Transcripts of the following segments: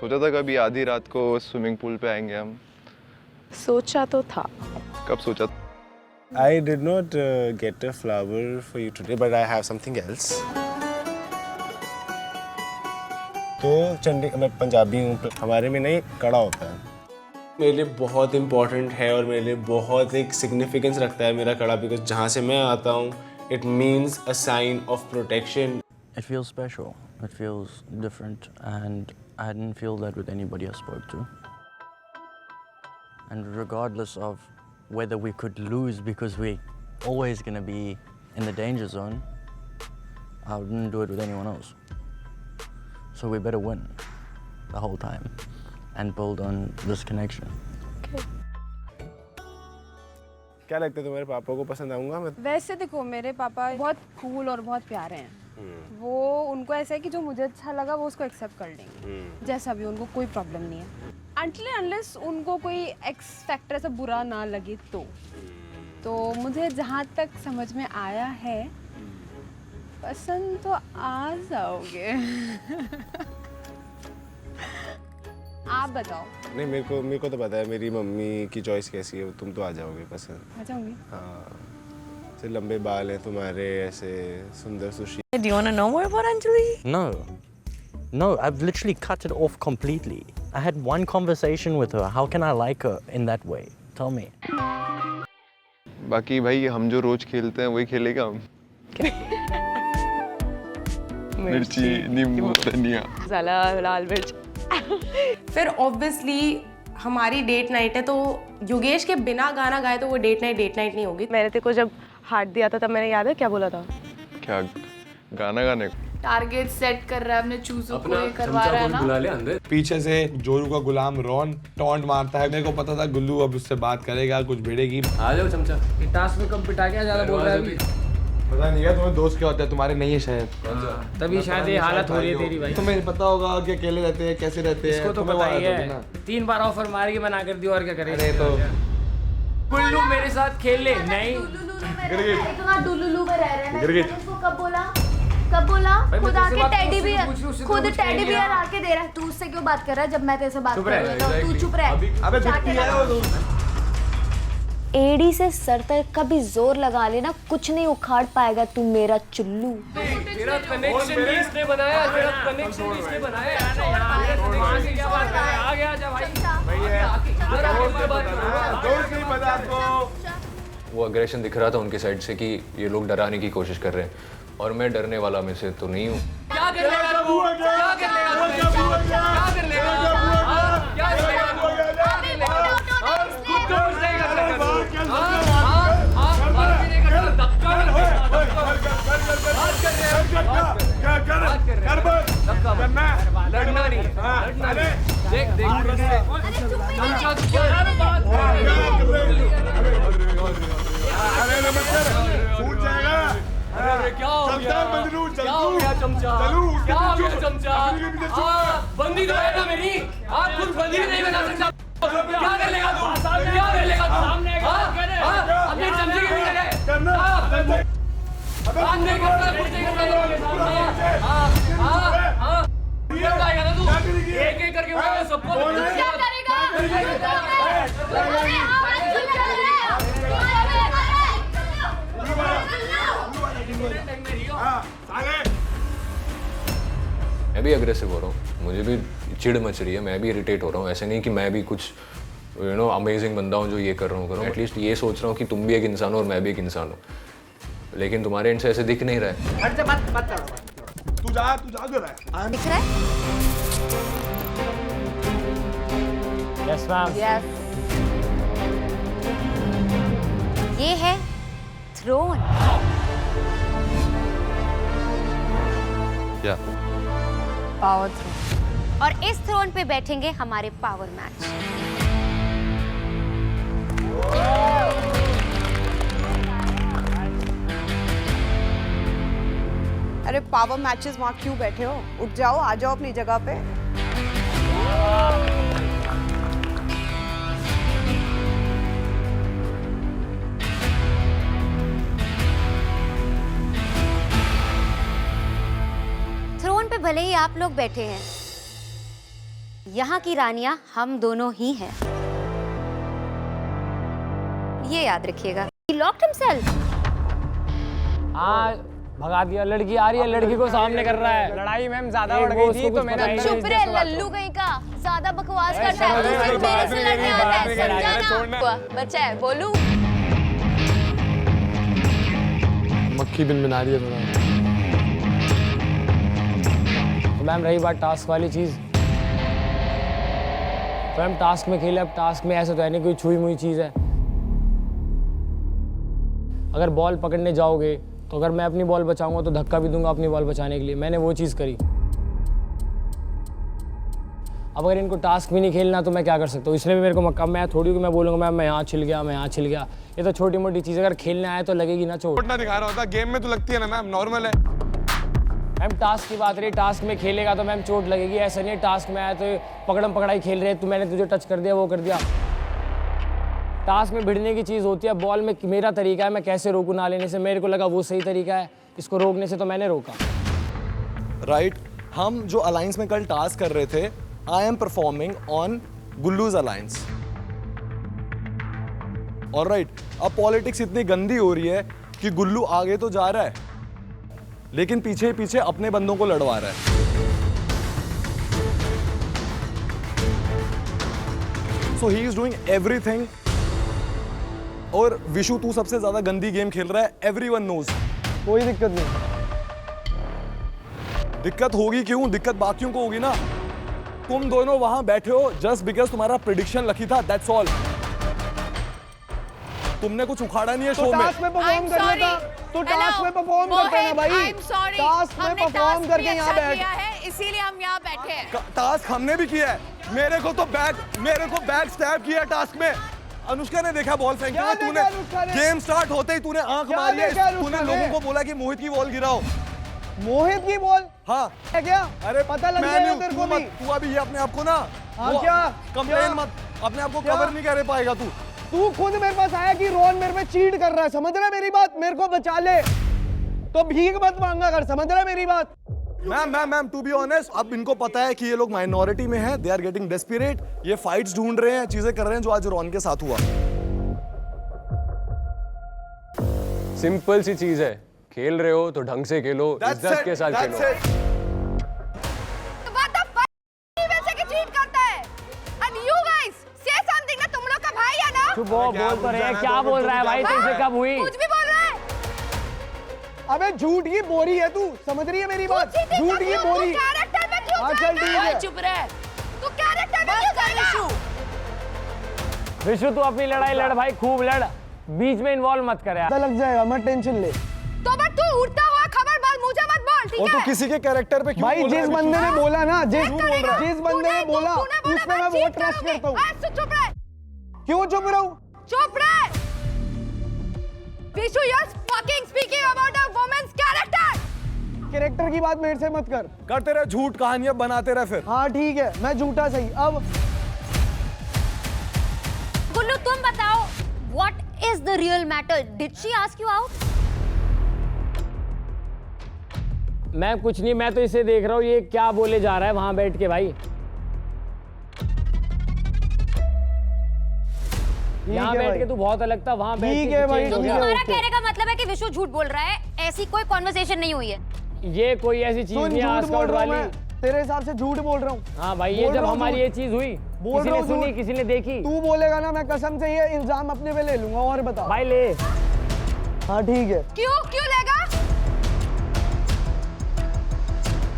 सोचा था कभी आधी रात को स्विमिंग पूल पे आएंगे हम। सोचा तो था। कब सोचा? I did not get a flower for you today, but I have something else. तो मैं पंजाबी हूँ, हमारे में नहीं कड़ा होता है। मेरे लिए बहुत इम्पोर्टेंट है और मेरे लिए बहुत एक सिग्निफिकेंस रखता है मेरा कड़ा, बिकॉज जहाँ से मैं आता हूँ it means a sign of protection. It feels special. It feels different, and I didn't feel that with anybody I spoke to. And regardless of whether we could lose because we're always going to be in the danger zone, I wouldn't do it with anyone else. So we better win the whole time and build on this connection. क्या लगता है तुम्हारे पापा को पसंद आऊंगा मैं? वैसे देखो मेरे पापा बहुत कूल और बहुत प्यारे हैं। वो उनको ऐसा है कि जो मुझे अच्छा लगा वो उसको एक्सेप्ट कर लेंगे जैसा भी, उनको कोई प्रॉब्लम नहीं है अनटिल अनलेस उनको कोई एक्स फैक्टर ऐसा बुरा ना लगे तो मुझे जहाँ तक समझ में आया है पसंद तो आ जाओगे। आप बताओ। नहीं, मेरे को तो पता है मेरी मम्मी की चॉइस कैसी है, तुम तो आ जाओगे पसंद। आ जाऊंगी। हाँ, ऐसे लंबे बाल हैं तुम्हारे, ऐसे सुंदर sushi. Do you want to know more about Anjali? No, I've literally cut it off completely. I had one conversation with her. How can I like her in that way? Tell me. बाकी भाई हम जो रोज खेलते हैं वही खेलेगा हम। मिर्ची, नींबू, धनिया। साला लाल मिर्च। फिर ऑब्वियसली हमारी डेट नाइट है, तो योगेश के बिना गाना गाए तो वो डेट नाइट नहीं होगी। मैंने तेरे को जब हार्ट दिया था तब मैंने याद है क्या बोला था? क्या गाना गाने को? टारगेट सेट कर रहा है अपने चूजों को, ये करवा रहा है ना। बुला ले अंदर। पीछे से जोरू का गुलाम रॉन टॉन्ट मारता है। मेरे को पता था गुल्लू अब उससे बात करेगा, कुछ भिड़ेगी। आ जाओ चमचा। ये टास्क में कब पिटा क्या ज्यादा बोल रहा है अभी? पता नहीं है तुम्हें दोस्त क्या होता है, तुम्हारे नहीं है शायद। तभी शायद ये हालत हो रही है तेरी भाई। तुम्हें पता होगा कि अकेले रहते हैं कैसे रहते हैं। इसको तो पता ही है। 3 बार ऑफर मार के मना कर दिया और क्या करें। अरे तो गुल्लू मेरे साथ खेल ले। नहीं इतना डुलुलु में रह रहे हैं। उसको कब बोला? खुद आके टेडी बियर आके दे रहा है। तू उससे क्यों बात कर रहा है जब मैं तेरे से बात कर रही हूं? तू चुप रह। अबे बिट्टी है वो। एड़ी से सर तक कभी जोर लगा लेना, कुछ नहीं उखाड़ पाएगा तू मेरा चुल्लू। मेरा कनेक्शन भी इसने बनाया, मेरा कनेक्शन भी इसने बनाया। वहां से क्या बात कर रहा है? आ गया जा भाई। दोस्त नहीं पता आपको। वो अग्रेशन दिख रहा था उनकी साइड से कि ये लोग डराने की कोशिश कर रहे हैं, और मैं डरने वाला में से तो नहीं हूँ। क्या कर लेगा तू? क्या कर लेगा? क्या कर लेगा? क्या कर लेगा? खुद तो कुछ नहीं कर सकता तू। लड़ना नहीं, लड़ना नहीं। देख चमचा क्या बात कर रहे हो? अरे क्या हो गया चमचा? क्या हो गया चमचा? बंदी तो है ना मेरी। आप खुद बंदी नहीं बना सकता। क्या कर लेगा तू? क्या कर लेगा तू? अपने चमचे के भी लगे। बात नहीं करता, कुछ नहीं करता। क्या आएगा ना तू? एक करके बोलेगा सबको। क्या करेगा? मैं भी अग्रेसिव हो रहा हूँ, मुझे भी चिढ़ मच रही है, मैं भी इरिटेट हो रहा हूँ। ऐसे नहीं कि मैं भी कुछ अमेजिंग बंदा हूँ जो ये कर रहा हूँ। एटलीस्ट ये सोच रहा हूँ कि तुम भी एक इंसान हो और मैं भी एक इंसान हूँ, लेकिन तुम्हारे एंड से ऐसे दिख नहीं रहा है। तू जा जरा। दिख रहा है? Yes ma'am. यस। ये है थ्रोन। क्या? Power throne. और इस थ्रोन पे बैठेंगे हमारे पावर मैच। अरे पावर मैचेस वहाँ क्यों बैठे हो? उठ जाओ, आ जाओ अपनी जगह पे। थ्रोन पे भले ही आप लोग बैठे हैं, यहाँ की रानियां हम दोनों ही हैं। ये याद रखिएगा। He locked himself. हाँ भगा दिया, लड़की आ रही है, लड़की को सामने कर रहा है। लड़ाई मैम ज्यादा बढ़ गई थी तो मैंने चुप रहे लल्लू कहीं का, ज्यादा बकवास करता है, तू सिर्फ मेरे से लड़ने आता है, समझा ना? बच्चा है, बोलू। मक्खी बिन बना रही है थोड़ा। तो मैम रही बात टास्क वाली चीज़, तो हम टास्क में खेले। अब टास्क में ऐसा तो है नहीं कोई छुई मुई चीज़ है। अगर बॉल पकड़ने जाओगे तो अगर मैं अपनी बॉल बचाऊंगा तो धक्का भी दूंगा अपनी बॉल बचाने के लिए। मैंने वो चीज़ करी। अब अगर इनको टास्क भी नहीं खेलना तो मैं क्या कर सकता हूँ? इसने भी मेरे को मक्का, मैं थोड़ी कि मैं बोलूँगा मैं यहाँ छिल गया, मैं यहाँ छिल गया। ये तो छोटी मोटी चीज़, अगर खेलने आए तो लगेगी ना चोट। ना दिखा रहा होता, गेम में तो लगती है ना मैम, नॉर्मल है। मैम टास्क की बात रही, टास्क में खेलेगा तो मैम चोट लगेगी। ऐसा नहीं है टास्क में आया तो पकड़म पकड़ाई खेल रहे तो मैंने तुझे टच कर दिया, वो कर दिया। टास्क में भिड़ने की चीज़ होती है। बॉल में मेरा तरीका है, मैं कैसे रोकूं ना लेने से। मेरे को लगा वो सही तरीका है इसको रोकने से, तो मैंने रोका। राइट हम जो अलायंस में कल टास्क कर रहे थे, आई एम परफॉर्मिंग ऑन गुल्लूज अलायंस। ऑलराइट, अब पॉलिटिक्स इतनी गंदी हो रही है कि गुल्लू आगे तो जा रहा है लेकिन पीछे पीछे अपने बंदों को लड़वा रहा है। सो ही इज डूइंग एवरीथिंग। और विशु तू सबसे ज्यादा गंदी गेम खेल रहा है, एवरीवन नोज। कोई दिक्कत नहीं। दिक्कत होगी क्यों? दिक्कत बाकियों को होगी ना। तुम दोनों वहां बैठे हो जस्ट बिकॉज तुम्हारा प्रेडिक्शन लकी था, दैट्स ऑल। तुमने कुछ उखाड़ा नहीं है शो में। टास्क में परफॉर्म कर लेता तो टास्क में परफॉर्म करते हैं ना भाई। टास्क में परफॉर्म करके यहाँ बैठ, इसीलिए हम यहाँ बैठे हैं। टास्क हमने भी किया है। मेरे को बैक स्टैब किया टास्क में। अनुष्का ने देखा बॉल फेंका, तूने गेम स्टार्ट होते ही तूने आंख मारी है, तूने लोगों को बोला कि मोहित की बॉल गिराओ। मोहित की बॉल? हाँ क्या? अरे पता लग गया तेरे को भी। तू अभी ये अपने आप को ना, हाँ क्या कंप्लेन मत, अपने आप को कवर नहीं कर पाएगा तू। तू खुद मेरे पास आया कि रोहन मेरे पे चीट कर रहा है, समझ रहा है मेरी बात? मेरे को बचा ले तो भीख मत मांगा कर, समझ रहा है मेरी बात? मैम टू बी ऑनेस्ट, अब इनको पता है कि ये लोग माइनॉरिटी में हैं, दे आर गेटिंग डेस्परेट। ये फाइट्स ढूंढ रहे हैं, चीजें कर रहे हैं जो आज रोहन के साथ हुआ। सिंपल सी चीज है, खेल रहे हो तो ढंग से खेलो, इज्जत के साथ खेलो। बोल तो रहे, क्या बोल रहा है भाई? तुमसे कब हुई? कुछ भी बोल रहा है। अबे झूठ की बोरी है तू, समझ रही है मेरी बात? झूठ की बोरी। हाँ चल ठीक है, चुप रहे। तू कैरेक्टर में क्यों जाएगा? विशु तू अपनी लड़ाई लड़ भाई, खूब लड़, बीच में इन्वॉल्व मत कर यार। पता लग जाएगा, मत टेंशन ले। तो बस तू उड़ता हुआ खबर मुझे मत बोल, ठीक है? और तू किसी के कैरेक्टर पे क्यों भाई बोल रहा है? जिस बंदे ने बोला ना, जिस बंदे ने बोला उस पे मैं बहुत ट्रस्ट करता हूँ। चुप रहे। क्यों चुप रहूं? चुप रहे। Vishu, you're fucking speaking about a woman's character. Character की बात मेरे से मत कर। करते रहे झूठ, कहानियां बनाते रहे फिर। हाँ ठीक है, मैं झूठा सही। अब गुल्लू तुम बताओ, what is the real matter? Did she ask you out? मैं कुछ नहीं, मैं तो इसे देख रहा हूँ ये क्या बोले जा रहा है वहां बैठ के भाई। यहाँ बैठ के तू बहुत अलग था, वहाँ बैठ के भाई। तो तुम्हारा कहने का मतलब है कि विशु झूठ बोल रहा है, ऐसी कोई कॉन्वर्सेशन नहीं हुई है? ये कोई ऐसी चीज नहीं है आस्काउट वाली। तेरे हिसाब से झूठ बोल रहा हूँ। हाँ भाई, ये जब हमारी ये चीज हुई, किसी ने सुनी, किसी ने देखी। तू बोलेगा ना, मैं कसम से ये इल्जाम अपने पे ले लूंगा। और बता भाई। ले। हाँ ठीक है। क्यों लेगा?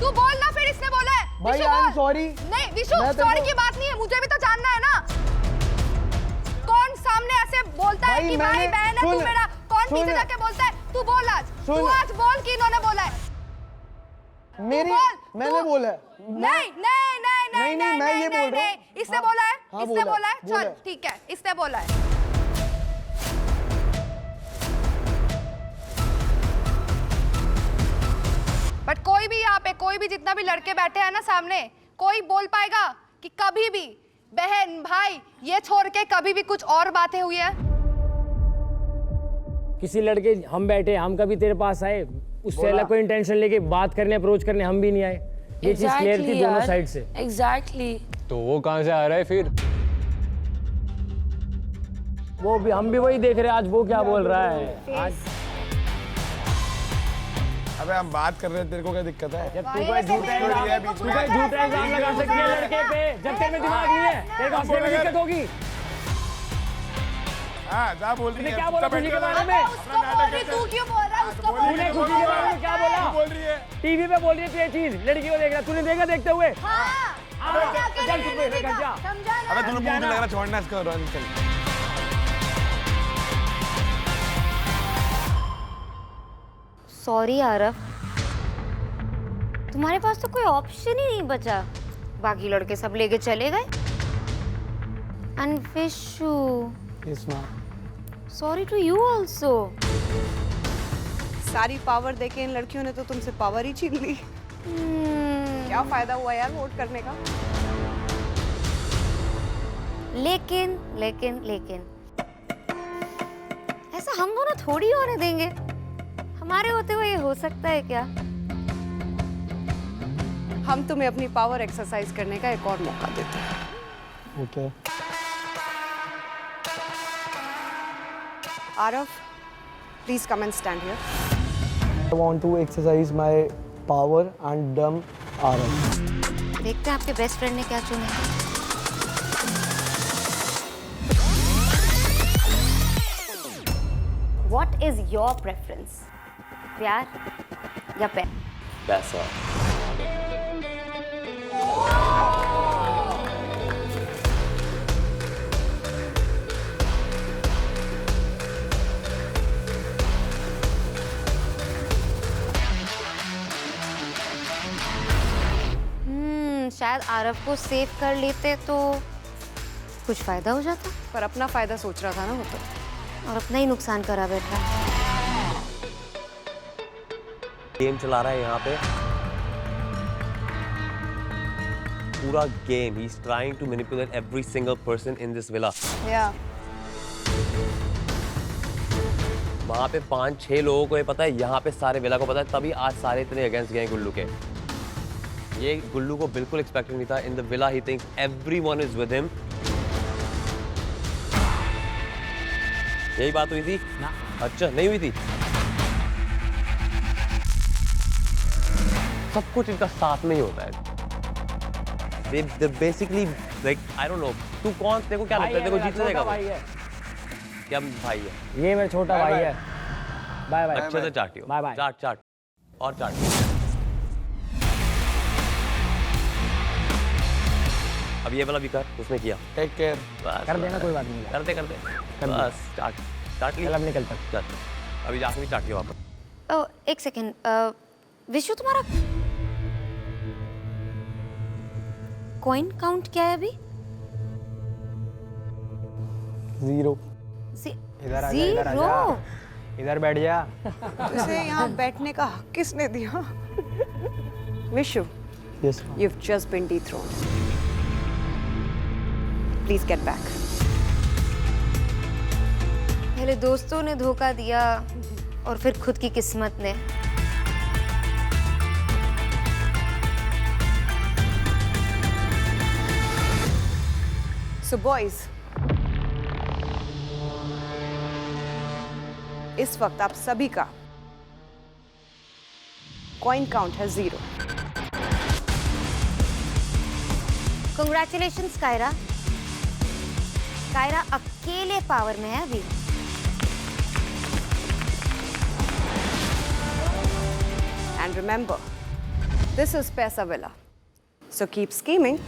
तू बोल ना, फिर इसने बोला है। भाई आई एम सॉरी। नहीं विशु, सॉरी की बात नहीं है, मुझे भी तो जानना है ना। कौन सामने ऐसे बोलता है कि भाई बहन है तू मेरा? कौन पीछे जाके बोलता है? तू बोल आज, तू आज बोल कि इन्होंने बोला है। मैंने बोला है। नहीं, मैं ये बोल रहा हूँ। इसने बोला है, इसने बोला है। चल ठीक है, इसने बोला है। बट कोई भी यहाँ पे, कोई भी जितना भी लड़के बैठे हैं ना सामने, कोई बोल पाएगा कि कभी भी बहन भाई ये छोड़ के कभी भी कुछ और बातें हुई है? किसी लड़के हम बैठे, हम कभी तेरे पास आए उससे अलग कोई इंटेंशन लेके बात करने, अप्रोच करने हम भी नहीं आए। ये चीज क्लियर थी दोनों साइड से। एग्जैक्टली। तो वो कहाँ से आ रहा है फिर? वो भी हम भी वही देख रहे हैं आज वो क्या बोल रहा है आज। अबे हम बात कर रहे हैं, तेरे को क्या दिक्कत है? जब तू कोई झूठा इल्जाम लगा सकती है लड़के पे, जब तेरे में दिमाग नहीं है तेरे को अपने में दिक्कत होगी। हाँ, जा बोल रही है। क्या बोला खुशी के बारे में? तू क्यों बोल रहा है उसको? तूने खुशी के बारे में क्या बोला? बोल रही है टीवी पे बोल रही है ये चीज, लड़की को देख रहा तूने देखा देखते हुए? अबे तूने मुंह लग रहा छोड़ना इसको, रोन चल। सॉरी आरव, तुम्हारे पास तो कोई ऑप्शन ही नहीं बचा। बाकी लड़के सब लेके चले गए। And Vishu, sorry to you also. सारी पावर देके इन लड़कियों ने तो तुमसे पावर ही छीन ली। क्या फायदा हुआ यार वोट करने का? लेकिन लेकिन लेकिन ऐसा हम दोनों थोड़ी होने देंगे। हमारे होते हुए ये हो सकता है क्या? हम तुम्हें अपनी पावर एक्सरसाइज करने का एक और मौका देते हैं। Okay. Aarav, please come and stand here. I want to exercise my power and dumb Arav. देखते हैं आपके बेस्ट फ्रेंड ने क्या चुना। What is your preference? प्यार या पैसा? शायद आरव को सेव कर लेते तो कुछ फायदा हो जाता। पर अपना फायदा सोच रहा था ना वो तो, और अपना ही नुकसान करा बैठा। गेम चला रहा है यहाँ पे पूरा game. He is trying to manipulate every single person in this villa. वहाँ पे 5-6 लोगों को ये पता है, यहाँ पे सारे विला को पता है, तभी आज सारे इतने अगेंस्ट गए गुल्लू के। ये गुल्लू को बिल्कुल एक्सपेक्टेड नहीं था। In the villa he thinks everyone is with him. यही बात हुई थी ना? अच्छा, नहीं हुई थी। सब कुछ इनका साथ में ही होता है। They basically like I don't know। तू कौन, तेरे को क्या लगता है तेरे को जीतने देगा? भाई है। क्या भाई है? ये मेरा छोटा भाई है। Bye bye. अच्छे से चाटियो। Bye bye. चाट चाट और चाट। अब ये वाला भी कर, उसने किया। Take care. कर देना, कोई बात नहीं। करते बस चाट लिया। अब निकल चल अभी जाके भी चाट लिया वापस। ओह, एक सेकेंड। विशु, तुम्हारा कॉइन काउंट क्या है अभी? 0। इधर आ जा, इधर आ जा। इधर बैठ जा। उसे यहाँ बैठने का हक किसने दिया? Vishu, Yes. you've just been dethroned. Please get back. पहले दोस्तों ने धोखा दिया और फिर खुद की किस्मत ने। So boys, इस वक्त आप सभी का कॉइन काउंट है 0। Congratulations, कायरा। कायरा अकेले पावर में है अभी। And remember, this is Paisa Villa. So keep scheming